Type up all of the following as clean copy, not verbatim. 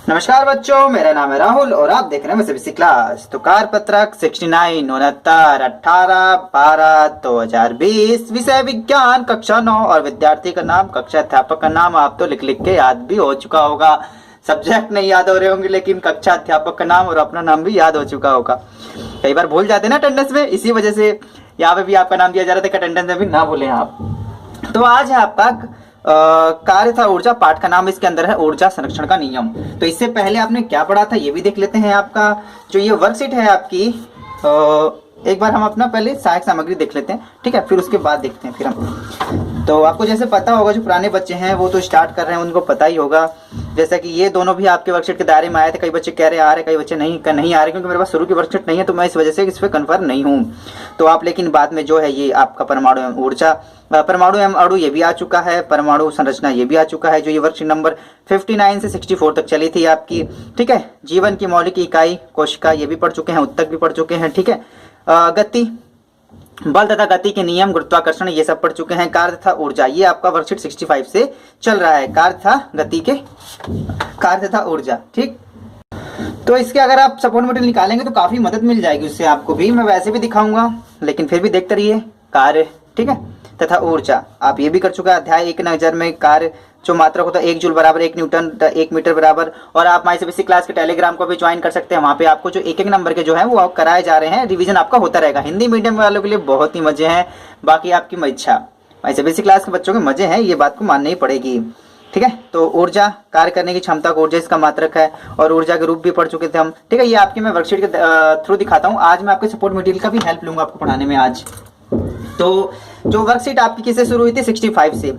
नमस्कार बच्चों, मेरा नाम है राहुल और आप देख रहे हैं सीबीएसई क्लास। तो कारपत्रक 69 69 18 12 2020 विषय विज्ञान कक्षा 9 और विद्यार्थी का नाम कक्षा अध्यापक का नाम आप तो लिख लिख के याद भी हो चुका होगा। सब्जेक्ट नहीं याद हो रहे होंगे लेकिन कक्षा अध्यापक का नाम और अपना नाम भी याद हो चुका होगा। कई बार भूल जाते हैं ना अटेंडेंस में, इसी वजह से यहाँ पे भी आपका नाम दिया जा रहा था कि अटेंडेंस में भी ना भूलें आप। तो आज है आपका कार्य था ऊर्जा, पाठ का नाम इसके अंदर है ऊर्जा संरक्षण का नियम। तो इससे पहले आपने क्या पढ़ा था ये भी देख लेते हैं। आपका जो ये वर्कशीट है आपकी, एक बार हम अपना पहले सहायक सामग्री देख लेते हैं, ठीक है, फिर उसके बाद देखते हैं फिर हम। तो आपको जैसे पता होगा, जो पुराने बच्चे हैं वो तो स्टार्ट कर रहे हैं, उनको पता ही होगा। जैसा कि ये दोनों भी आपके वर्कशीट के दायरे में आए थे। कई बच्चे कह रहे आ रहे, कई बच्चे नहीं आ रहे, क्योंकि मेरे पास शुरू की वर्कशीट नहीं है, तो मैं इस वजह से इस पर कन्फर्म नहीं हूँ। तो आप लेकिन बाद में जो है ये आपका परमाणु एवं ऊर्जा, परमाणु एवं अणु ये भी आ चुका है, परमाणु संरचना ये भी आ चुका है, जो ये वर्कशीट नंबर 59 से 64 तक चली थी आपकी, ठीक है। जीवन की मौलिक इकाई कोशिका ये भी पढ़ चुके हैं, उत्तक भी पढ़ चुके हैं, ठीक है। गति, बल तथा गति के नियम, गुरुत्वाकर्षण ये सब पढ़ चुके हैं। कार्य तथा ऊर्जा ये आपका वर्कशीट 65 से चल रहा है, कार्य तथा गति के, कार्य तथा ऊर्जा, ठीक। तो इसके अगर आप सपोर्ट मटेरियल निकालेंगे तो काफी मदद मिल जाएगी उससे आपको भी। मैं वैसे भी दिखाऊंगा लेकिन फिर भी देखते रहिए। कार्य, ठीक है, तथा ऊर्जा आप ये भी कर चुका है। अध्याय एक नजर में कार्य जो मात्रक होता है 1 जूल बराबर 1 न्यूटन 1 मीटर बराबर। और आप माई सीबीएसई क्लास के टेलीग्राम को भी ज्वाइन कर सकते हैं। वहाँ पे आपको जो एक एक नंबर के जो है वो कराए जा रहे हैं, रिवीजन आपका होता रहेगा। हिंदी मीडियम वालों के लिए बहुत ही मजे हैं, बाकी आपकी इच्छा। माई सीबीएसई क्लास के बच्चों के मजे हैं, ये बात को माननी ही पड़ेगी, ठीक है। तो ऊर्जा, कार्य करने की क्षमता को ऊर्जा इसका मात्रक है, और ऊर्जा के रूप भी पढ़ चुके थे हम, ठीक है। ये आपकी मैं वर्कशीट के थ्रू दिखाता हूँ। आज मैं आपके सपोर्ट मटेरियल का भी हेल्प लूंगा आपको पढ़ाने में आज। तो जो वर्कशीट आपकी किससे शुरू हुई थी? 65 से।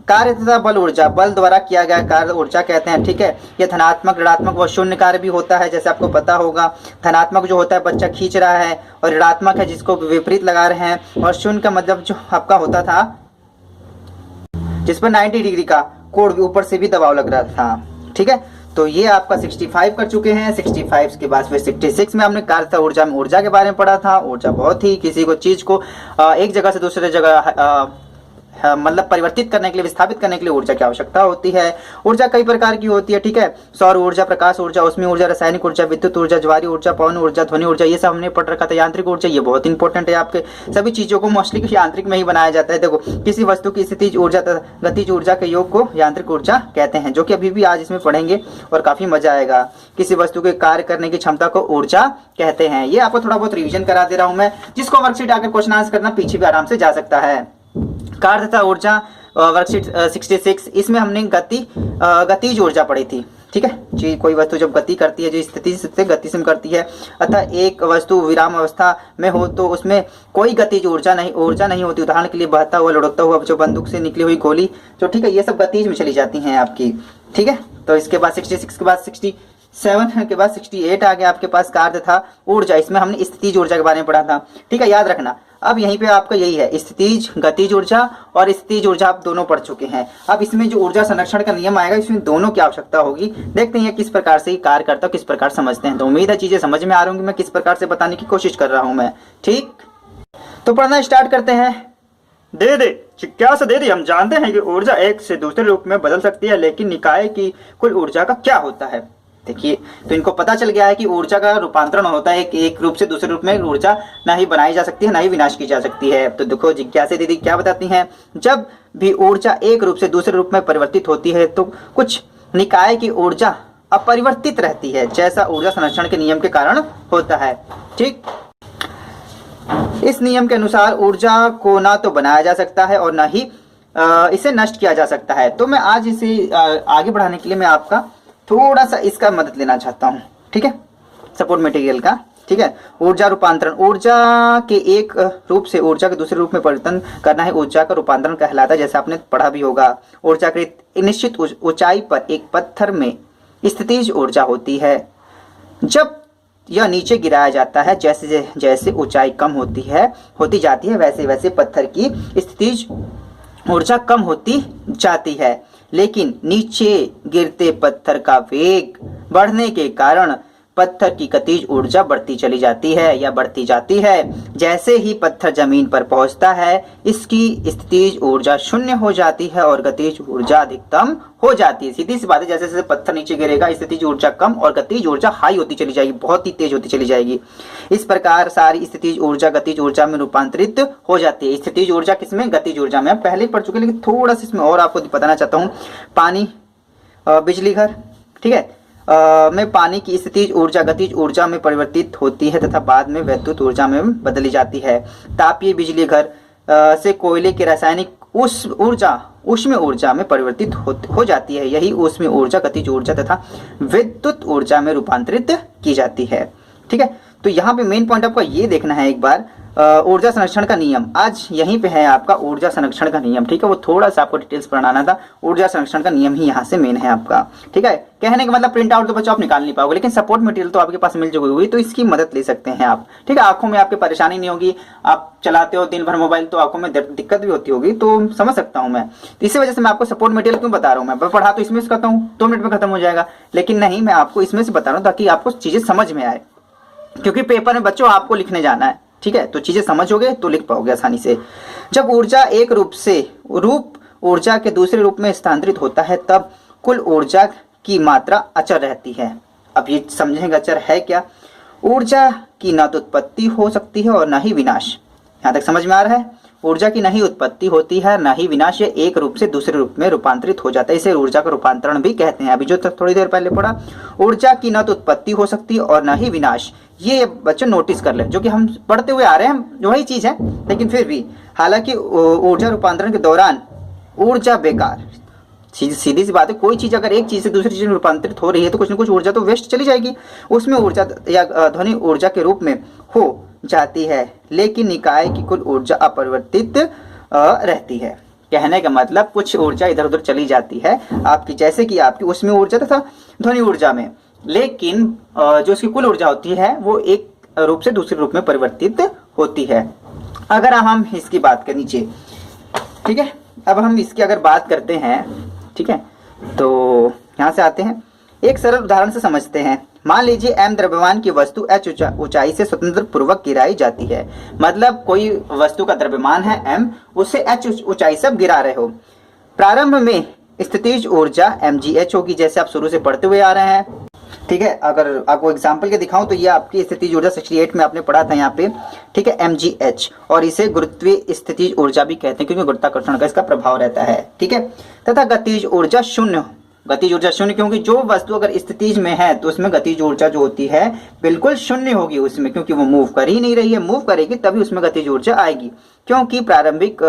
कार्य तथा बल ऊर्जा, बल द्वारा किया गया कार्य ऊर्जा कहते हैं, ठीक है। यह धनात्मक, ऋणात्मक व शून्य कार्य भी होता है, जैसे आपको पता होगा। धनात्मक जो होता है बच्चा खींच रहा है, और ऋणात्मक है जिसको विपरीत लगा रहे हैं, और शून्य का मतलब जो आपका होता था जिस पर 90 डिग्री का कोण ऊपर से भी दबाव लग रहा था, ठीक है। तो ये आपका 65 कर चुके हैं। 65 के बाद फिर 66 में हमने कार्य तथा ऊर्जा में ऊर्जा के बारे में पढ़ा था। ऊर्जा बहुत ही किसी को चीज को एक जगह से दूसरे जगह मतलब परिवर्तित करने के लिए, विस्थापित करने के लिए ऊर्जा की आवश्यकता होती है। ऊर्जा कई प्रकार की होती है, ठीक है। सौर ऊर्जा, प्रकाश ऊर्जा, ऊष्मीय ऊर्जा, रासायनिक ऊर्जा, विद्युत ऊर्जा, ज्वारीय ऊर्जा, पवन ऊर्जा, ध्वनि ऊर्जा, ये सब हमने पढ़ रखा था। यांत्रिक ऊर्जा ये बहुत इंपॉर्टेंट है, आपके सभी चीजों को मोस्टली यांत्रिक में ही बनाया जाता है। देखो, किसी वस्तु की स्थितिज ऊर्जा तथा गतिज ऊर्जा के योग को यांत्रिक ऊर्जा कहते हैं, जो कि अभी भी आज इसमें पढ़ेंगे और काफी मजा आएगा। किसी वस्तु के कार्य करने की क्षमता को ऊर्जा कहते हैं। ये आपको थोड़ा बहुत रिविजन करा दे रहा हूं मैं, जिसको वर्कशीट आकर क्वेश्चन आंसर करना पीछे भी आराम से जा सकता है। कार्य तथा ऊर्जा वर्कशीट 66, इसमें हमने गतिज ऊर्जा पढ़ी थी, ठीक है जी। कोई वस्तु जब गति करती है, जो स्थिति से गति से करती है, अतः एक वस्तु विराम अवस्था में हो तो उसमें कोई गतिज ऊर्जा नहीं होती। उदाहरण के लिए बहता हुआ, लुढ़कता हुआ जो बंदूक से निकली हुई गोली, जो ठीक है, ये सब गतिज में चली जाती हैं आपकी, ठीक है। तो इसके बाद 66 के बाद 67 के बाद 68 आ गया आपके पास कार्य था ऊर्जा। इसमें हमने स्थितिज ऊर्जा के बारे में पढ़ा था, ठीक है, याद रखना। अब यहीं पे आपका यही है, स्थितिज, गतिज ऊर्जा और स्थितिज ऊर्जा आप दोनों पढ़ चुके हैं। अब इसमें जो ऊर्जा संरक्षण का नियम आएगा, इसमें दोनों की आवश्यकता होगी। देखते हैं किस प्रकार से कार्य करता है, किस प्रकार समझते हैं। तो उम्मीद है चीजें समझ में आ रही होंगी, मैं किस प्रकार से बताने की कोशिश कर रहा हूं मैं, ठीक। तो पढ़ना स्टार्ट करते हैं। दे जिज्ञासा दे हम जानते हैं कि ऊर्जा एक से दूसरे रूप में बदल सकती है, लेकिन निकाय की कुल ऊर्जा का क्या होता है? देखिए, तो इनको पता चल गया है कि ऊर्जा का रूपांतरण होता है, एक रूप से दूसरे रूप में ऊर्जा ना ही बनाई जा सकती है, ना ही विनाश की जा सकती है। तो देखो जिज्ञासा दीदी क्या बताती हैं, जब भी ऊर्जा एक रूप से दूसरे रूप में परिवर्तित होती है तो कुछ निकाय की ऊर्जा अपरिवर्तित रहती है, जैसा ऊर्जा संरक्षण के नियम के कारण होता है, ठीक। इस नियम के अनुसार ऊर्जा को ना तो बनाया जा सकता है और ना ही इसे नष्ट किया जा सकता है। तो मैं आज इसे आगे बढ़ाने के लिए मैं आपका थोड़ा सा इसका मदद लेना चाहता हूं, ठीक है, सपोर्ट मटेरियल का, ठीक है। ऊर्जा रूपांतरण, ऊर्जा के एक रूप से ऊर्जा के दूसरे रूप में परिवर्तन करना है ऊर्जा का रूपांतरण कहलाता है, जैसे आपने पढ़ा भी होगा। ऊर्जा की निश्चित ऊंचाई पर एक पत्थर में स्थितिज ऊर्जा होती है। जब यह नीचे गिराया जाता है, जैसे जैसे ऊंचाई कम होती जाती है, वैसे वैसे पत्थर की स्थितिज ऊर्जा कम होती जाती है। लेकिन नीचे गिरते पत्थर का वेग बढ़ने के कारण पत्थर की गतिज ऊर्जा बढ़ती चली जाती है या बढ़ती जाती है। जैसे ही पत्थर जमीन पर पहुंचता है इसकी स्थितिज ऊर्जा शून्य हो जाती है और गतिज ऊर्जा अधिकतम हो जाती है। सीधी सी बात है, जैसे जैसे पत्थर नीचे गिरेगा स्थितिज ऊर्जा कम और गतिज ऊर्जा हाई होती चली जाएगी, बहुत ही तेज होती चली जाएगी। इस प्रकार सारी स्थितिज ऊर्जा गतिज ऊर्जा में रूपांतरित हो जाती है। स्थितिज ऊर्जा किसमें? गतिज ऊर्जा में। हम पहले ही पढ़ चुके लेकिन थोड़ा सा इसमें और आपको बताना चाहता हूँ। पानी, बिजली घर, ठीक है, में पानी की स्थितिज ऊर्जा गतिज ऊर्जा में परिवर्तित होती है तथा बाद में वैद्युत ऊर्जा में बदली जाती है। तापीय बिजली घर से कोयले की रासायनिक ऊष्मीय ऊर्जा में परिवर्तित हो जाती है। यही ऊष्मीय ऊर्जा गतिज ऊर्जा तथा विद्युत ऊर्जा में रूपांतरित की जाती है। ठीक है, तो यहाँ पे मेन पॉइंट आपको ये देखना है एक बार, ऊर्जा संरक्षण का नियम। आज यहीं पे है आपका ऊर्जा संरक्षण का नियम। ठीक है, वो थोड़ा सा आपको डिटेल्स पढ़ाना था। ऊर्जा संरक्षण का नियम ही यहाँ से मेन है आपका। ठीक है, कहने का मतलब प्रिंट आउट तो बच्चों आप निकाल नहीं पाओगे, लेकिन सपोर्ट मटेरियल तो आपके पास मिल चुकी होगी, तो इसकी मदद ले सकते हैं आप। ठीक है, आंखों में आपके परेशानी नहीं होगी। आप चलाते हो दिन भर मोबाइल तो आंखों में दिक्कत भी होती होगी, तो समझ सकता हूँ मैं। तो इसी वजह से मैं आपको सपोर्ट मटेरियल क्यों बता रहा हूँ। मैं पढ़ा तो इसमें से करता हूँ, 2 मिनट में खत्म हो जाएगा, लेकिन नहीं, मैं आपको इसमें से बता रहा हूँ ताकि आपको चीजें समझ में आए, क्योंकि पेपर में बच्चों आपको लिखने जाना है। ठीक है, तो चीजें समझोगे तो लिख पाओगे आसानी से। जब ऊर्जा एक रूप ऊर्जा के दूसरे रूप में स्थानांतरित होता है तब कुल ऊर्जा की मात्रा अचर रहती है। अब ये समझेंगे अचर है क्या। ऊर्जा की न तो उत्पत्ति हो सकती है और न ही विनाश। यहाँ तक समझ में आ रहा है? ऊर्जा की न ही उत्पत्ति होती है न ही विनाश, ये एक रूप से दूसरे रूप में रूपांतरित हो जाता है। इसे ऊर्जा का रूपांतरण भी कहते हैं। अभी जो थोड़ी देर पहले पढ़ा, ऊर्जा की न तो उत्पत्ति हो सकती है और न ही विनाश, ये बच्चों नोटिस कर ले, जो कि हम पढ़ते हुए आ रहे हैं, वही चीज है, लेकिन फिर भी हालांकि ऊर्जा रूपांतरण के दौरान ऊर्जा बेकार, सीधी सी बात है, कोई चीज अगर एक चीज से दूसरी चीज में रूपांतरित हो रही है तो कुछ न कुछ ऊर्जा तो वेस्ट चली जाएगी, उसमें ऊर्जा या ध्वनि ऊर्जा के रूप में हो जाती है, लेकिन निकाय की कुल ऊर्जा अपरिवर्तित रहती है। कहने का मतलब कुछ ऊर्जा इधर उधर चली जाती है आपकी, जैसे कि आपकी उसमें ऊर्जा तथा ध्वनि ऊर्जा में, लेकिन जो उसकी कुल ऊर्जा होती है वो एक रूप से दूसरे रूप में परिवर्तित होती है। अगर हम इसकी बात करें नीचे, ठीक है, अब हम इसकी अगर बात करते हैं, ठीक है, तो यहाँ से आते हैं, एक सरल उदाहरण से समझते हैं। मान लीजिए m द्रव्यमान की वस्तु h ऊंचाई से स्वतंत्र पूर्वक गिराई जाती है। मतलब कोई वस्तु का द्रव्यमान है m, उसे h ऊंचाई से गिरा रहे हो। प्रारंभ में स्थितिज ऊर्जा mgh होगी, जैसे आप शुरू से पढ़ते हुए आ रहे हैं। ठीक है, अगर आपको एग्जाम्पल के दिखाऊं तो ये आपकी स्थितिज ऊर्जा 68 में आपने पढ़ा था यहाँ पे। ठीक है, mgh, और इसे गुरुत्वीय स्थितिज ऊर्जा भी कहते हैं क्योंकि गुरुत्वाकर्षण का इसका प्रभाव रहता है। ठीक है, तथा गतिज ऊर्जा शून्य। गतिज ऊर्जा शून्य क्योंकि जो वस्तु अगर स्थितिज में है तो उसमें गतिज ऊर्जा जो होती है बिल्कुल शून्य होगी उसमें, क्योंकि वो मूव कर ही नहीं रही है। मूव करेगी तभी उसमें गतिज ऊर्जा आएगी, क्योंकि प्रारंभिक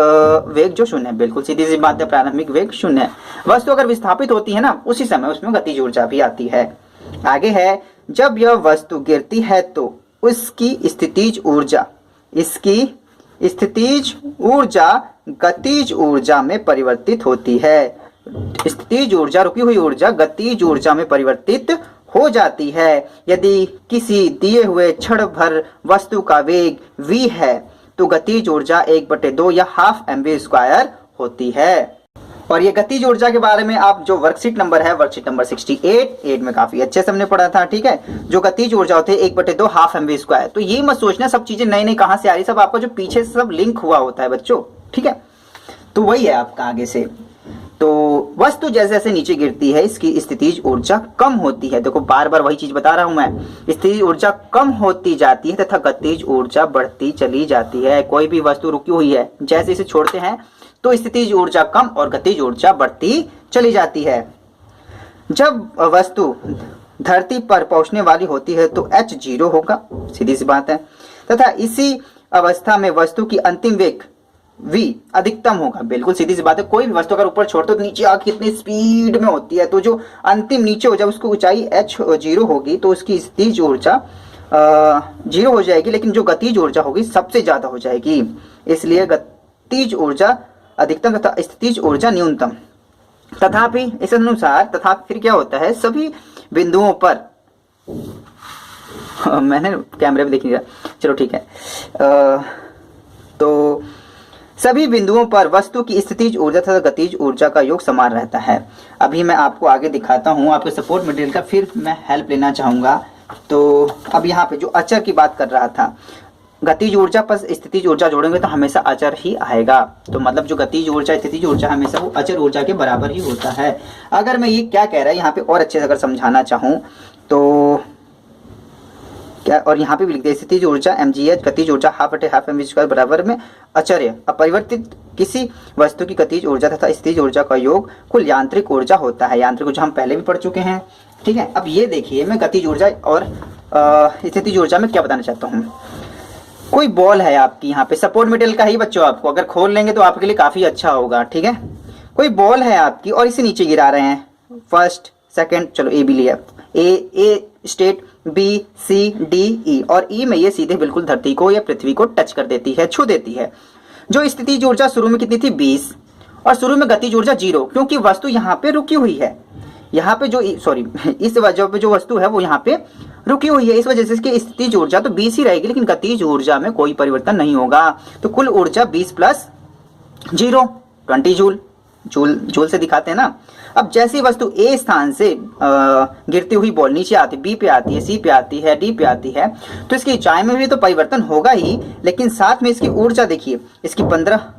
वेग जो शून्य है, बिल्कुल सीधी सी बात है, प्रारंभिक वेग शून्य है। वस्तु अगर विस्थापित होती है ना, उसी समय उसमें गतिज ऊर्जा भी आती है। आगे है, जब यह वस्तु गिरती है तो उसकी स्थितिज ऊर्जा, इसकी स्थितिज ऊर्जा गतिज ऊर्जा में परिवर्तित होती है। स्थितिज ऊर्जा, रुकी हुई ऊर्जा गतिज ऊर्जा में परिवर्तित हो जाती है। यदि किसी दिए हुए क्षण भर वस्तु का वेग v है तो गतिज ऊर्जा 1/2 या हाफ mv² होती है। और ये गतिज ऊर्जा के बारे में आप जो वर्कशीट नंबर है, वर्कशीट नंबर 68 में काफी अच्छे से हमने पढ़ा था। ठीक है, जो गतिज ऊर्जा होती है 1/2 हाफ mv²। तो ये मत सोचना सब चीजें नई नई कहां से आ रही, सब आपका जो पीछे से सब लिंक हुआ होता है बच्चों। ठीक है, तो वही है आपका आगे से। तो वस्तु जैसे जैसे नीचे गिरती है इसकी स्थितिज ऊर्जा कम होती है। देखो बार बार वही चीज बता रहा हूं मैं, स्थितिज ऊर्जा कम होती जाती है तथा गतिज ऊर्जा बढ़ती चली जाती है। कोई भी वस्तु रुकी हुई है, जैसे इसे छोड़ते हैं तो स्थितिज ऊर्जा कम और गतिज ऊर्जा बढ़ती चली जाती है। जब वस्तु धरती पर पहुंचने वाली होती है तो h 0 होगा, सीधी सी बात है, तथा इसी अवस्था में वस्तु की अंतिम वेग v अधिकतम होगा। बिल्कुल सीधी सी बात है, कोई भी वस्तु अगर ऊपर छोड़ते हो तो नीचे आके कितनी स्पीड में होती है, तो जो अंतिम नीचे हो, जब उसकी ऊंचाई h 0 होगी तो उसकी स्थितिज ऊर्जा 0 हो जाएगी, लेकिन जो गतिज ऊर्जा होगी सबसे ज्यादा हो जाएगी। इसलिए गतिज ऊर्जा अधिकतम तथा स्थितिज ऊर्जा न्यूनतम। तथापि इस अनुसार, तथा फिर क्या होता है, सभी बिंदुओं पर मैंने कैमरे में देख लिया, चलो ठीक है, तो सभी बिंदुओं पर वस्तु की स्थितिज ऊर्जा तथा गतिज ऊर्जा का योग समान रहता है। अभी मैं आपको आगे दिखाता हूँ, आपके सपोर्ट मटेरियल का फिर मैं हेल्प लेना चाहूंगा तो अब यहाँ पे जो अचर की बात कर रहा था, गतिज ऊर्जा पर स्थितिज ऊर्जा जोड़ेंगे तो हमेशा अचर ही आएगा। तो मतलब जो गतिज ऊर्जा स्थितिज ऊर्जा हमेशा वो अचर ऊर्जा के बराबर ही होता है। अगर मैं ये क्या कह रहा है यहाँ पे और अच्छे से अगर समझाना चाहूँ तो क्या, और यहाँ पे भी लिखते हैं स्थितिज ऊर्जा mgh, गतिज ऊर्जा ½ mv² बराबर में अचर्य अपरिवर्तित किसी वस्तु की गतिज ऊर्जा तथा स्थितिज ऊर्जा का योग कुल यांत्रिक ऊर्जा होता है। यांत्रिक ऊर्जा हम पहले भी पढ़ चुके हैं, ठीक है। अब ये देखिए मैं गतिज ऊर्जा और स्थितिज ऊर्जा में क्या बताना चाहता हूँ। कोई बॉल है आपकी यहाँ पे, सपोर्ट मेटेरियल का ही बच्चों, आपको अगर खोल लेंगे तो आपके लिए काफी अच्छा होगा, ठीक है। कोई बॉल है आपकी और इसे नीचे गिरा रहे हैं, फर्स्ट सेकंड, चलो ए भी लिया, A state, B C D E, और ई में ये सीधे बिल्कुल धरती को या पृथ्वी को टच कर देती है, छू देती है। जो स्थितिज ऊर्जा शुरू में कितनी थी 20, और शुरू में गतिज ऊर्जा 0, क्योंकि वस्तु यहाँ पे रुकी हुई है। यहाँ पे जो सॉरी इस वजह पे जो वस्तु है वो यहाँ पे रुकी हुई है, इस वजह से इसकी स्थितिज ऊर्जा तो 20 ही रहेगी, लेकिन गतिज ऊर्जा में कोई परिवर्तन नहीं होगा। तो कुल ऊर्जा 20 + 0 20 जूल, जूल से दिखाते हैं ना। अब जैसी वस्तु ए स्थान से गिरती हुई बॉल नीचे आती, बी पे आती है, सी पे आती है, डी पे आती है, तो इसकी ऊंचाई में भी तो परिवर्तन होगा ही, लेकिन साथ में इसकी ऊर्जा देखिए, इसकी 15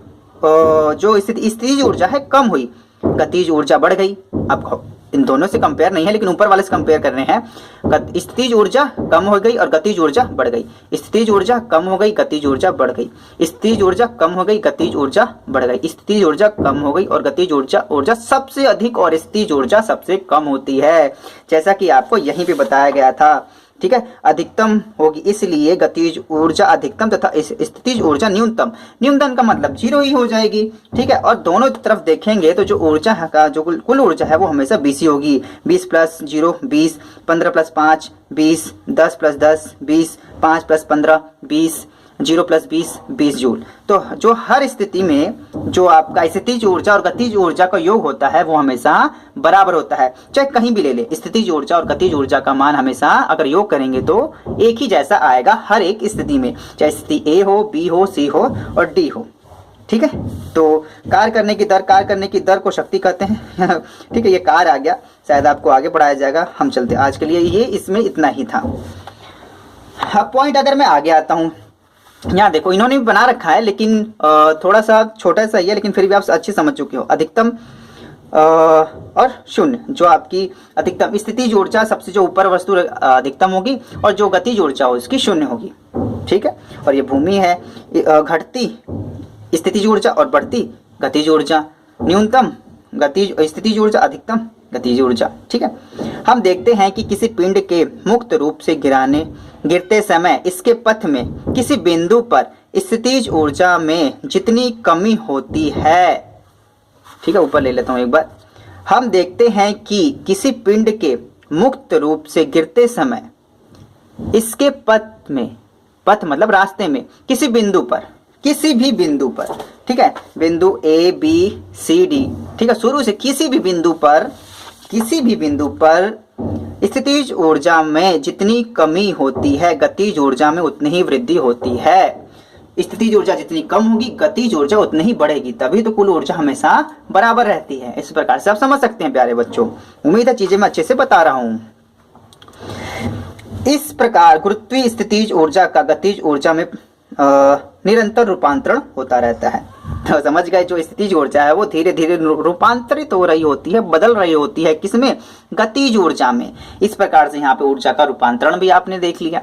जो स्थितिज ऊर्जा है कम हुई, गतिज ऊर्जा बढ़ गई। अब इन दोनों से कंपेयर नहीं है, लेकिन ऊपर वाले से कंपेयर कर रहे हैं। स्थितिज ऊर्जा कम हो गई और गतिज ऊर्जा बढ़ गई, स्थितिज ऊर्जा कम हो गई, गतिज ऊर्जा बढ़ गई, स्थितिज ऊर्जा कम हो गई, गतिज ऊर्जा बढ़ गई, स्थितिज ऊर्जा कम हो गई और गतिज ऊर्जा सबसे अधिक और स्थितिज ऊर्जा सबसे कम होती है, जैसा कि आपको यहीं पे बताया गया था, ठीक है। अधिकतम होगी, इसलिए गतिज ऊर्जा अधिकतम तथा स्थितिज ऊर्जा न्यूनतम। न्यूनतम का मतलब 0 ही हो जाएगी, ठीक है। और दोनों तरफ देखेंगे तो जो ऊर्जा का जो कुल ऊर्जा है वो हमेशा 20 ही होगी। 20 + 0 20, 15 + 5 20, 10 + 10 20, 5 + 15 20, 0 + 20 20 जूल। तो जो हर स्थिति में जो आपका स्थितिज ऊर्जा और गतिज ऊर्जा का योग होता है वो हमेशा बराबर होता है, चाहे कहीं भी ले ले। स्थितिज ऊर्जा और गतिज ऊर्जा का मान हमेशा अगर योग करेंगे तो एक ही जैसा आएगा हर एक स्थिति में, चाहे स्थिति ए हो, बी हो, सी हो और डी हो, ठीक है। तो कार्य करने की दर को शक्ति कहते हैं ठीक है। ये कार्य आ गया, शायद आपको आगे पढ़ाया जाएगा, हम चलते आज के लिए ये इसमें इतना ही था। अब पॉइंट अगर मैं आगे आता हूँ, यहाँ देखो इन्होंने भी बना रखा है, लेकिन थोड़ा सा छोटा सा ही है, लेकिन फिर भी आप अच्छे समझ चुके हो। अधिकतम और शून्य, जो आपकी अधिकतम स्थितिज ऊर्जा सबसे जो ऊपर वस्तु अधिकतम होगी और जो गतिज ऊर्जा हो उसकी शून्य होगी, ठीक है। और ये भूमि है, घटती स्थितिज ऊर्जा और बढ़ती गतिज ऊर्जा, न्यूनतम गतिज स्थितिज ऊर्जा, अधिकतम गतिज ऊर्जा, ठीक है। हम देखते हैं कि किसी पिंड के मुक्त रूप से गिरते समय इसके पथ में किसी बिंदु पर स्थितिज ऊर्जा में जितनी कमी होती है, ठीक है, ऊपर ले लेता हूं एक बार। हम देखते हैं कि किसी पिंड के मुक्त रूप से गिरते समय इसके पथ में, पथ मतलब रास्ते में, किसी बिंदु पर, किसी भी बिंदु पर, ठीक है, बिंदु ए बी सी डी, ठीक है, शुरू से किसी भी बिंदु पर स्थितिज ऊर्जा में जितनी कमी होती है गतिज ऊर्जा में उतनी ही वृद्धि होती है। स्थितिज ऊर्जा जितनी कम होगी गतिज ऊर्जा उतनी ही बढ़ेगी, तभी तो कुल ऊर्जा हमेशा बराबर रहती है। इस प्रकार से आप समझ सकते हैं प्यारे बच्चों, उम्मीद है चीजें मैं अच्छे से बता रहा हूं। इस प्रकार गुरुत्वीय स्थितिज ऊर्जा का गतिज ऊर्जा में निरंतर रूपांतरण होता रहता है। तो समझ गए, जो स्थितिज ऊर्जा है वो धीरे धीरे रूपांतरित हो रही होती है, बदल रही होती है, किसमें, गतिज ऊर्जा में। इस प्रकार से यहाँ पे ऊर्जा का रूपांतरण भी आपने देख लिया,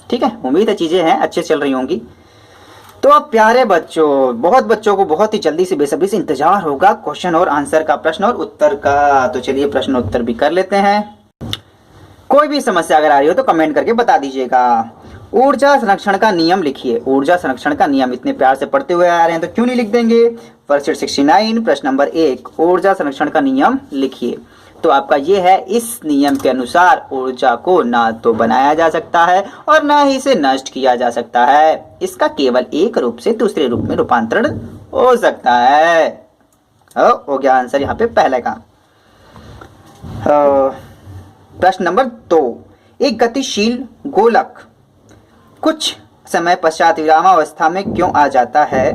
ठीक है। उम्मीद है चीजें हैं अच्छे चल रही होंगी। तो अब प्यारे बच्चों, बहुत बच्चों को बहुत ही जल्दी से बेसब्री से इंतजार होगा क्वेश्चन और आंसर का, प्रश्न और उत्तर का। तो चलिए प्रश्न उत्तर भी कर लेते हैं। कोई भी समस्या अगर आ रही हो तो कमेंट करके बता दीजिएगा। ऊर्जा संरक्षण का नियम लिखिए। ऊर्जा संरक्षण का नियम इतने प्यार से पढ़ते हुए आ रहे हैं तो क्यों नहीं लिख देंगे। वर्कशीट 69 प्रश्न नंबर 1, ऊर्जा संरक्षण का नियम लिखिए। तो आपका ये है, इस नियम के अनुसार ऊर्जा को ना तो बनाया जा सकता है और ना ही इसे नष्ट किया जा सकता है, इसका केवल एक रूप से दूसरे रूप में रूपांतरण हो सकता है। हो गया आंसर यहाँ पे पहले का। प्रश्न नंबर 2, एक गतिशील गोलक कुछ समय पश्चात विरामावस्था में क्यों आ जाता है,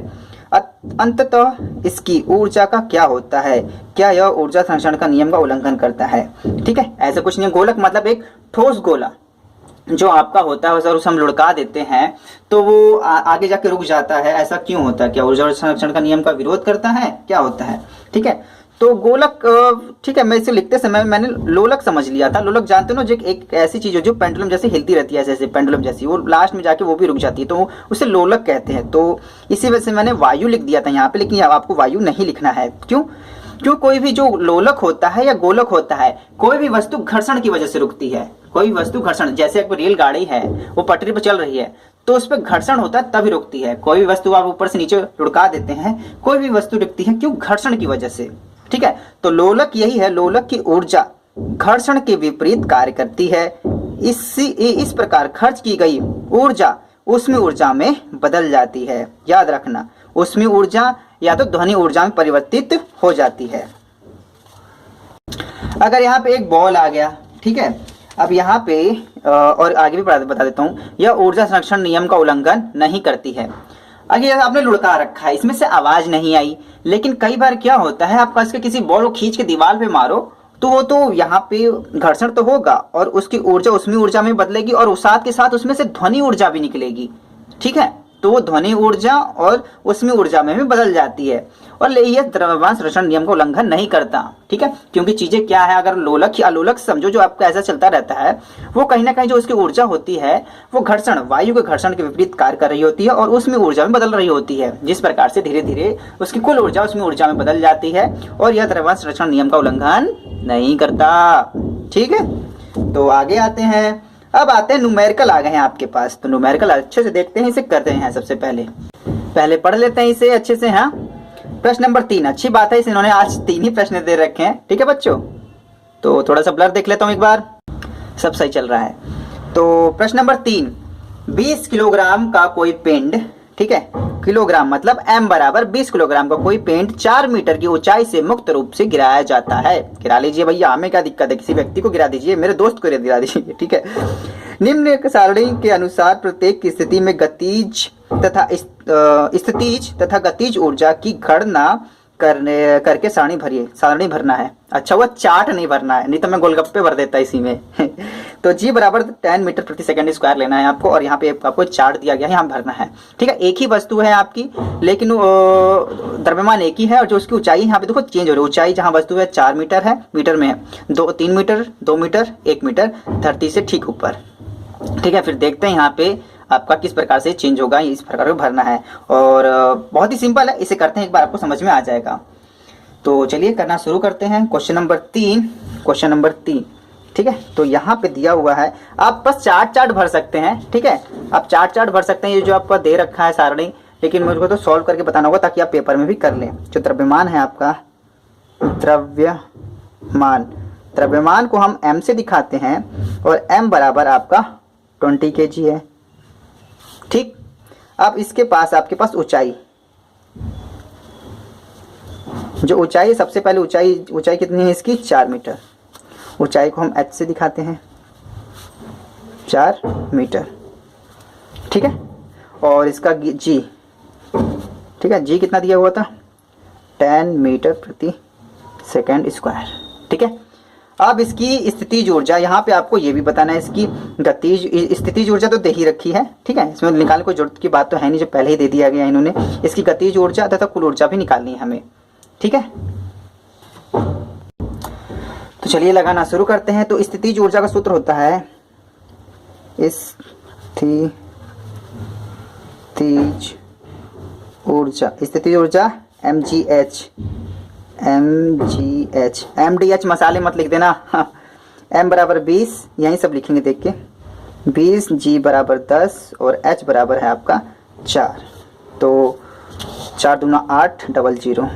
अंततः इसकी ऊर्जा का क्या होता है, क्या यह ऊर्जा संरक्षण का नियम का उल्लंघन करता है। ठीक है, ऐसा कुछ नहीं। गोलक मतलब एक ठोस गोला, जो आपका होता है अगर उसे हम लुढ़का देते हैं तो वो आगे जाके रुक जाता है। ऐसा क्यों होता है? क्या ऊर्जा संरक्षण का नियम का विरोध करता है? क्या होता है? ठीक है, तो गोलक, ठीक है, मैं इसे लिखते समय मैंने लोलक समझ लिया था। लोलक जानते हो ना, जो एक ऐसी चीज है जो पेंडुलम जैसे हिलती रहती है, जैसे पेंडुलम जैसी, वो लास्ट में जाके वो भी रुक जाती है, तो उसे लोलक कहते हैं। तो इसी वजह से मैंने वायु लिख दिया था यहाँ पे, लेकिन आपको वायु नहीं लिखना है। क्यों? क्यों? कोई भी जो लोलक होता है या गोलक होता है, कोई भी वस्तु घर्षण की वजह से रुकती है। कोई वस्तु घर्षण, जैसे एक रेलगाड़ी है, वो पटरी पर चल रही है तो उस पर घर्षण होता है तभी रुकती है। कोई भी वस्तु आप ऊपर से नीचे लुढ़का देते हैं, कोई भी वस्तु रुकती है, क्यों? घर्षण की वजह से। ठीक है, तो लोलक यही है, लोलक की ऊर्जा घर्षण के विपरीत कार्य करती है। इस प्रकार खर्च की गई ऊर्जा उसमें ऊर्जा में बदल जाती है। याद रखना, उसमें ऊर्जा या तो ध्वनि ऊर्जा में परिवर्तित हो जाती है। अगर यहाँ पे एक बॉल आ गया, ठीक है, अब यहाँ पे और आगे भी बता देता हूँ, यह ऊर्जा संरक्षण नियम का उल्लंघन नहीं करती है। अगर आपने लुढ़का रखा है, इसमें से आवाज नहीं आई, लेकिन कई बार क्या होता है, आप इसके किसी बॉल को खींच के दीवार पे मारो तो वो तो यहाँ पे घर्षण तो होगा और उसकी ऊर्जा उसमें ऊर्जा में बदलेगी और साथ के साथ उसमें से ध्वनि ऊर्जा भी निकलेगी। ठीक है, तो वो ध्वनि ऊर्जा और उसमें ऊर्जा में भी बदल जाती है, और यह द्रव्यमान संरक्षण नियम का उल्लंघन नहीं करता। ठीक है, क्योंकि चीजें क्या है, अगर लोलक या अलोलक समझो, जो आपका ऐसा चलता रहता है, वो कहीं ना कहीं जो उसकी ऊर्जा होती है वो घर्षण, वायु के घर्षण के विपरीत कार्य कर रही होती है और उसमें ऊर्जा में बदल रही होती है। जिस प्रकार से धीरे धीरे उसकी कुल ऊर्जा उसमें ऊर्जा में बदल जाती है, और यह द्रव्यमान संरक्षण नियम का उल्लंघन नहीं करता। ठीक है, तो आगे आते हैं। अब आते हैं न्यूमेरिकल आ गए हैं आपके पास, तो न्यूमेरिकल अच्छे से देखते हैं, इसे करते हैं। सबसे पहले पढ़ लेते हैं इसे अच्छे से। हाँ, प्रश्न नंबर 3, अच्छी बात है, इन्होंने आज 3 ही प्रश्न दे रखे हैं। ठीक है बच्चों, तो थोड़ा सा ब्लर देख लेता हूं एक बार, सब सही चल रहा है। तो प्रश्न नंबर 3, 20 किलोग्राम का कोई पिंड, ठीक है, किलोग्राम मतलब m बराबर 20 किलोग्राम का कोई पिंड 4 मीटर की ऊंचाई से मुक्त रूप से गिराया जाता है। गिरा लीजिए भैया, हमें क्या दिक्कत है, किसी व्यक्ति को गिरा दीजिए, मेरे दोस्त को गिरा दीजिए। ठीक है, निम्न सारणी के अनुसार प्रत्येक की स्थिति में गतिज तथा गतिज ऊर्जा की गणना करके सारणी भरना है। अच्छा, वो चार्ट नहीं भरना है, नहीं तो मैं गोलगप्पे भर देता इसी में। तो जी बराबर 10 मीटर प्रति सेकंड स्क्वायर लेना है आपको, और यहाँ पे आपको चार्ट दिया गया है, यहाँ भरना है। ठीक है, एक ही वस्तु है आपकी, लेकिन द्रव्यमान एक ही है, और जो उसकी ऊंचाई यहाँ पे देखो चेंज हो रही है। ऊंचाई जहाँ वस्तु है 4 मीटर है, मीटर में है 3 मीटर, 2 मीटर, 1 मीटर धरती से ठीक ऊपर। ठीक है, फिर देखते हैं यहाँ पे आपका किस प्रकार से चेंज होगा, इस प्रकार से भरना है, और बहुत ही सिंपल है, इसे करते हैं एक बार, आपको समझ में आ जाएगा। तो चलिए करना शुरू करते हैं। क्वेश्चन नंबर 3, ठीक है, तो यहाँ पे दिया हुआ है, आप बस चार्ट भर सकते हैं। ठीक है, आप चार्ट भर सकते हैं, ये जो आपका दे रखा है सारणी, लेकिन मुझको तो सॉल्व करके बताना होगा ताकि आप पेपर में भी कर लें। जो द्रव्यमान है आपका, द्रव्यमान को हम m से दिखाते हैं, और m बराबर आपका 20 kg है। ठीक, अब इसके पास आपके पास ऊंचाई, जो ऊंचाई है, सबसे पहले ऊंचाई कितनी है इसकी, 4 मीटर। ऊंचाई को हम h से दिखाते हैं, 4 मीटर। ठीक है, और इसका g, ठीक है, g कितना दिया हुआ था, 10 मीटर प्रति सेकंड स्क्वायर। ठीक है, अब इसकी स्थितिज ऊर्जा, यहाँ पे आपको ये भी बताना है, इसकी स्थितिज ऊर्जा तो दे ही रखी है। ठीक है, इसमें निकालने कोई जरूरत की बात तो है नहीं, जो पहले ही दे दिया गया इन्होंने। इसकी गतिज ऊर्जा तथा कुल ऊर्जा भी निकालनी है हमें। ठीक है, तो चलिए लगाना शुरू करते हैं। तो स्थितिज ऊर्जा का सूत्र होता है स्थितिज ऊर्जा mgh मसाले मत लिख देना। m बराबर 20, यही सब लिखेंगे देख के, 20, g बराबर 10 और h बराबर है आपका 4। तो 4 दूना 8, डबल 0,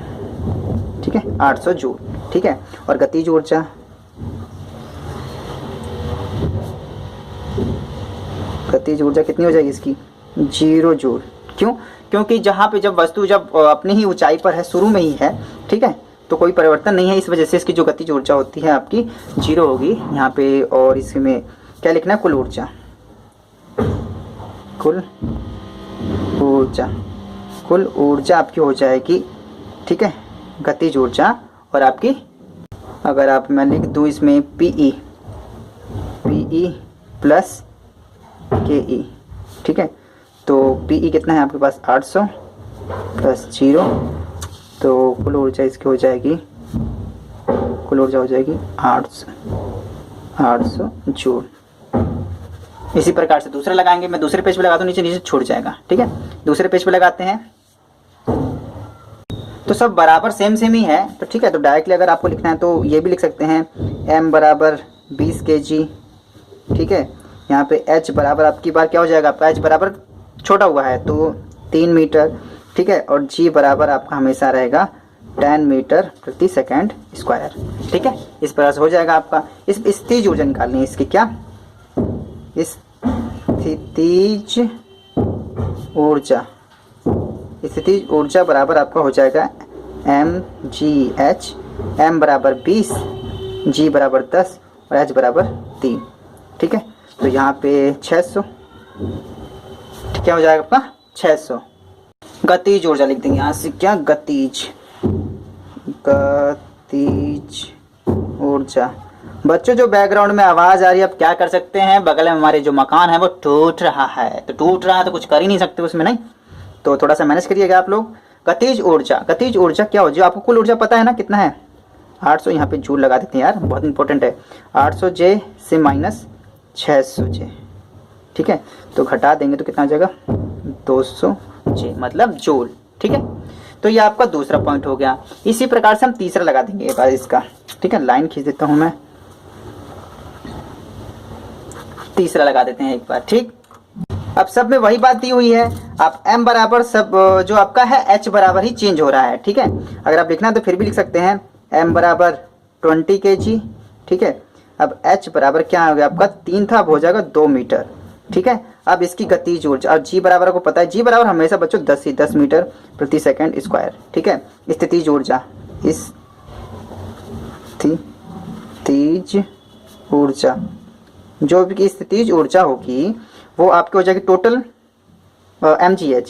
ठीक है, 800 जूल। ठीक है, और गतिज ऊर्जा, कितनी हो जाएगी इसकी, 0 जूल। क्यों? क्योंकि जहाँ पे जब वस्तु जब अपनी ही ऊंचाई पर है, शुरू में ही है, ठीक है, तो कोई परिवर्तन नहीं है, इस वजह से इसकी जो गतिज ऊर्जा होती है आपकी 0 होगी यहाँ पे। और इसमें क्या लिखना है, कुल ऊर्जा आपकी हो जाएगी। ठीक है, गतिज ऊर्जा, और आपकी अगर आप मैं लिख दूँ इसमें PE प्लस के ई, ठीक है। तो पी ई कितना है आपके पास 800 प्लस 0, तो कुल ऊर्जा इसकी हो जाएगी, कुल ऊर्जा हो जाएगी 800 जूल। इसी प्रकार से दूसरा लगाएंगे, मैं दूसरे पेज पे लगाता हूँ, नीचे नीचे छूट जाएगा, ठीक है। दूसरे पेज पे लगाते हैं तो सब बराबर सेम सेम ही है, तो ठीक है। तो डायरेक्टली अगर आपको लिखना है तो ये भी लिख सकते हैं m बराबर 20 kg, ठीक है। यहाँ पे h बराबर आपकी बार क्या हो जाएगा, आपका h बराबर छोटा हुआ है तो 3 मीटर, ठीक है। और g बराबर आपका हमेशा रहेगा 10 मीटर प्रति सेकंड स्क्वायर, ठीक है। इस प्रकार से हो जाएगा आपका। इस स्थितिज ऊर्जा निकालनी है इसकी, क्या स्थितिज ऊर्जा, स्थितिज ऊर्जा बराबर आपका हो जाएगा mgh, m बराबर 20, g बराबर 10 और h बराबर 3, ठीक है। तो यहाँ पे 600, क्या हो जाएगा आपका 600। गतिज ऊर्जा लिख देंगे यहाँ से, क्या गतिज ऊर्जा। बच्चों जो बैकग्राउंड में आवाज आ रही है, अब क्या कर सकते हैं, बगल में हमारे जो मकान है वो टूट रहा है, तो टूट रहा है तो कुछ कर ही नहीं सकते उसमें, नहीं तो थोड़ा सा मैनेज करिएगा आप लोग। गतिज ऊर्जा, गतिज ऊर्जा क्या हो, जो आपको कुल ऊर्जा पता है ना कितना है 800, यहाँ पे जूल लगा देते हैं यार, बहुत इंपॉर्टेंट है। 800 जे से माइनस 600 जे, ठीक है। तो घटा देंगे तो कितना आ जाएगा 200 जे, मतलब जूल, ठीक है। तो ये आपका दूसरा पॉइंट हो गया। इसी प्रकार से हम तीसरा लगा देंगे एक बार इसका, ठीक है। लाइन खींच देता हूं मैं, तीसरा लगा देते हैं एक बार, ठीक। अब सब में वही बात दी हुई है, आप m बराबर सब जो आपका है h बराबर ही चेंज हो रहा है, ठीक है। अगर आप लिखना तो फिर भी लिख सकते हैं m बराबर 20 kg, ठीक है। अब h बराबर क्या हो गया आपका 3 था, अब हो जाएगा 2 मीटर, ठीक है। अब इसकी गतिज ऊर्जा, और g बराबर को पता है, g बराबर हमेशा बच्चों 10 मीटर प्रति सेकंड स्क्वायर, ठीक है। स्थितिज ऊर्जा, स्थितिज ऊर्जा, जो भी स्थितिज ऊर्जा होगी वो आपकी हो जाएगी टोटल mgh,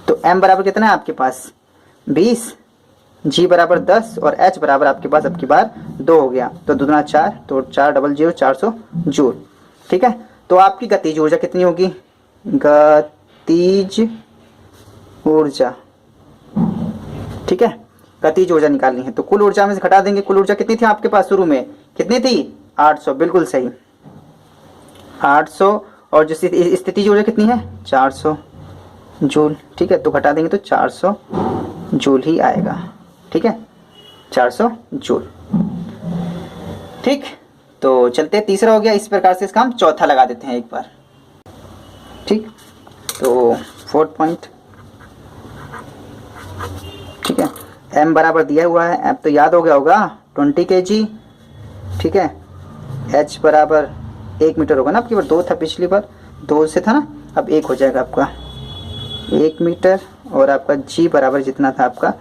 तो m बराबर कितना है आपके पास 20, g बराबर 10 और h बराबर आपके पास अब की बार 2 हो गया, तो 2 दूना 4, तो 4 डबल 0 400 जूल, ठीक है। तो आपकी गतिज ऊर्जा कितनी होगी, गतिज ऊर्जा, ठीक है। गतिज ऊर्जा निकालनी है तो कुल ऊर्जा में से घटा देंगे। कुल ऊर्जा कितनी थी आपके पास शुरू में, कितनी थी 800, बिल्कुल सही 800, और जो स्थितिज ऊर्जा कितनी है 400 जूल, ठीक है। तो घटा देंगे तो 400 जूल ही आएगा, ठीक है, 400 जूल, ठीक। तो चलते तीसरा हो गया। इस प्रकार से इसका हम चौथा लगा देते हैं एक बार, ठीक। तो 4th पॉइंट, ठीक है। m बराबर दिया हुआ है, अब तो याद हो गया होगा 20 kg, ठीक है। h बराबर 1 मीटर होगा ना, आपकी बार 2 था, पिछली बार 2 से था ना, अब 1 हो जाएगा आपका 1 मीटर, और आपका g बराबर जितना था आपका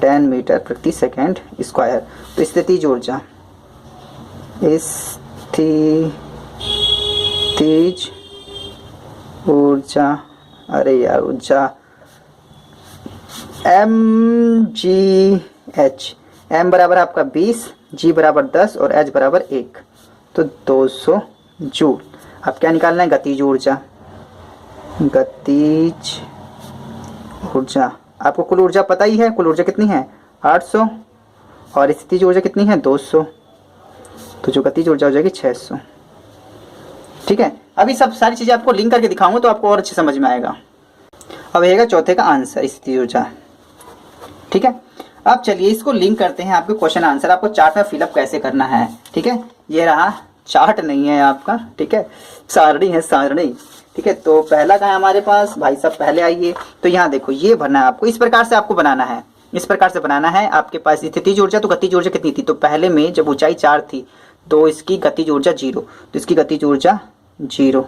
10 मीटर प्रति सेकंड स्क्वायर। तो स्थितिज ऊर्जा, स्थितिज ऊर्जा, अरे यार ऊर्जा mgh, m बराबर आपका 20, g बराबर 10 और h बराबर 1, तो 200 जूल। अब क्या निकालना है, गतिज ऊर्जा, गतिज ऊर्जा। आपको कुल ऊर्जा पता ही है, कुल ऊर्जा कितनी है 800 और स्थितिज ऊर्जा कितनी है 200, तो जो गतिज ऊर्जा हो जाएगी 600, ठीक है। अभी सब सारी चीजें आपको लिंक करके दिखाऊंगा तो आपको और अच्छे समझ में आएगा। अब रहेगा चौथे का आंसर स्थितिज ऊर्जा, ठीक है। अब चलिए इसको लिंक करते हैं आपके क्वेश्चन आंसर, आपको चार्ट में फिलअप कैसे करना है, ठीक है। ये रहा, चार्ट नहीं है आपका, ठीक है, सारणी है, सारणी, ठीक है। तो पहला का है हमारे पास, भाई साहब पहले आइए, तो यहाँ देखो ये भरना है आपको, इस प्रकार से आपको बनाना है, इस प्रकार से बनाना है। आपके पास स्थितिज ऊर्जा, तो गतिज ऊर्जा कितनी थी, तो पहले में जब ऊंचाई 4 थी तो इसकी गतिज ऊर्जा 0, तो इसकी गतिज ऊर्जा 0,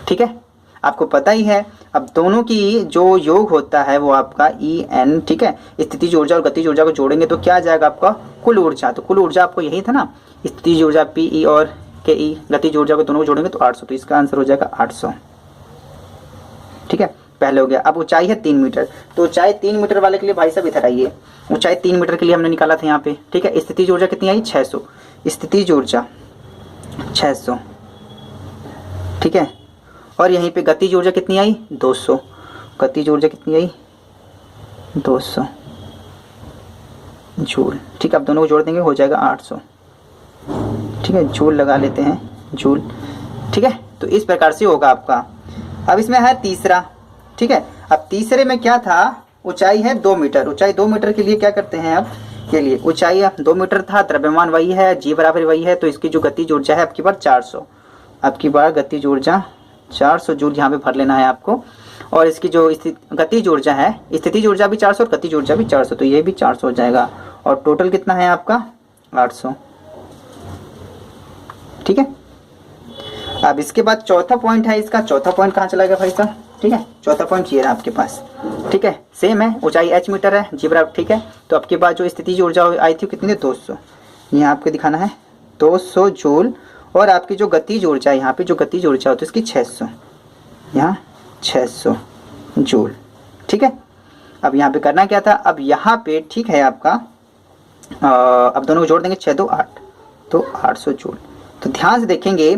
ठीक है, आपको पता ही है। अब दोनों की जो योग होता है वो आपका En, ठीक है। स्थितिज ऊर्जा और गतिज ऊर्जा को जोड़ेंगे तो क्या आ जाएगा आपका कुल ऊर्जा, तो कुल ऊर्जा आपको यही था ना, स्थितिज ऊर्जा Pe और Ke, गतिज ऊर्जा को दोनों को जोड़ेंगे तो 800, तो इसका आंसर हो जाएगा 800, ठीक है, पहले हो गया। अब ऊंचाई है 3 मीटर, तो ऊंचाई 3 मीटर वाले के लिए भाई साहब इधर आइए, ऊंचाई 3 मीटर के लिए हमने निकाला था यहाँ पे, ठीक है। स्थितिज ऊर्जा कितनी आई 600, स्थितिज ऊर्जा 600, ठीक है। और यहीं पे गतिज ऊर्जा कितनी आई 200, गतिज ऊर्जा कितनी आई 200 जूल। ठीक है, अब दोनों को जोड़ देंगे हो जाएगा 800। ठीक है, जूल लगा लेते हैं, जूल। ठीक है, तो इस प्रकार से होगा आपका। अब इसमें है तीसरा। ठीक है, अब तीसरे में क्या था, ऊंचाई है 2 मीटर। ऊंचाई 2 मीटर के लिए क्या करते हैं आप, के लिए ऊंचाई 2 मीटर था, द्रव्यमान वही है, जी बराबर वही है, तो इसकी जो गतिज ऊर्जा है आपकी बार 400, आपकी बार गतिज ऊर्जा 400 जूल यहाँ पे भर लेना है आपको। और इसकी जो गतिज ऊर्जा है, स्थितिज ऊर्जा भी 400 और गतिज ऊर्जा भी 400, तो ये भी 400 हो जाएगा। और टोटल कितना है आपका 800। ठीक है, अब इसके बाद चौथा पॉइंट है इसका। चौथा पॉइंट कहाँ चला गया भाई साहब, ठीक है, चौथा पॉइंट ये रहा आपके पास। ठीक है, सेम है, ऊंचाई h मीटर है, जी बराबर। ठीक है, तो आपके पास जो स्थितिज ऊर्जा आई थी कितनी 200, यहाँ आपको दिखाना है 200 जूल। और आपकी जो गतिज ऊर्जा है, यहाँ पे जो गतिज ऊर्जा होती है उसकी 600, यहाँ 600 जूल। ठीक है, अब यहाँ पे करना क्या था, अब यहाँ पे ठीक है आपका अब दोनों को जोड़ देंगे 6 2 8, तो 800 जूल। तो ध्यान से देखेंगे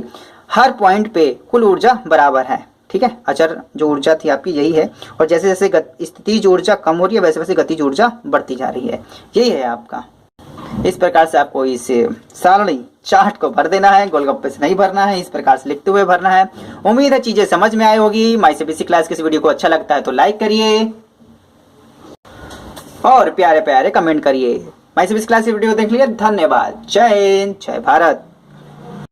हर पॉइंट पे कुल ऊर्जा बराबर है। ठीक है, अचर जो ऊर्जा थी आपकी यही है, और जैसे जैसे स्थितिज ऊर्जा कम हो रही है वैसे वैसे गतिज ऊर्जा बढ़ती जा रही है। यही है आपका। इस प्रकार से आपको इस सारणी चार्ट को भर देना है, गोलगप्पे से नहीं भरना है, इस प्रकार से लिखते हुए भरना है। उम्मीद है चीजें समझ में आई होगी। माई सीबीएसई क्लास की इस वीडियो को अच्छा लगता है तो लाइक करिए और प्यारे प्यारे कमेंट करिए। माई सीबीएसई क्लास की वीडियो देख लिया, धन्यवाद। जय हिंद, जय भारत।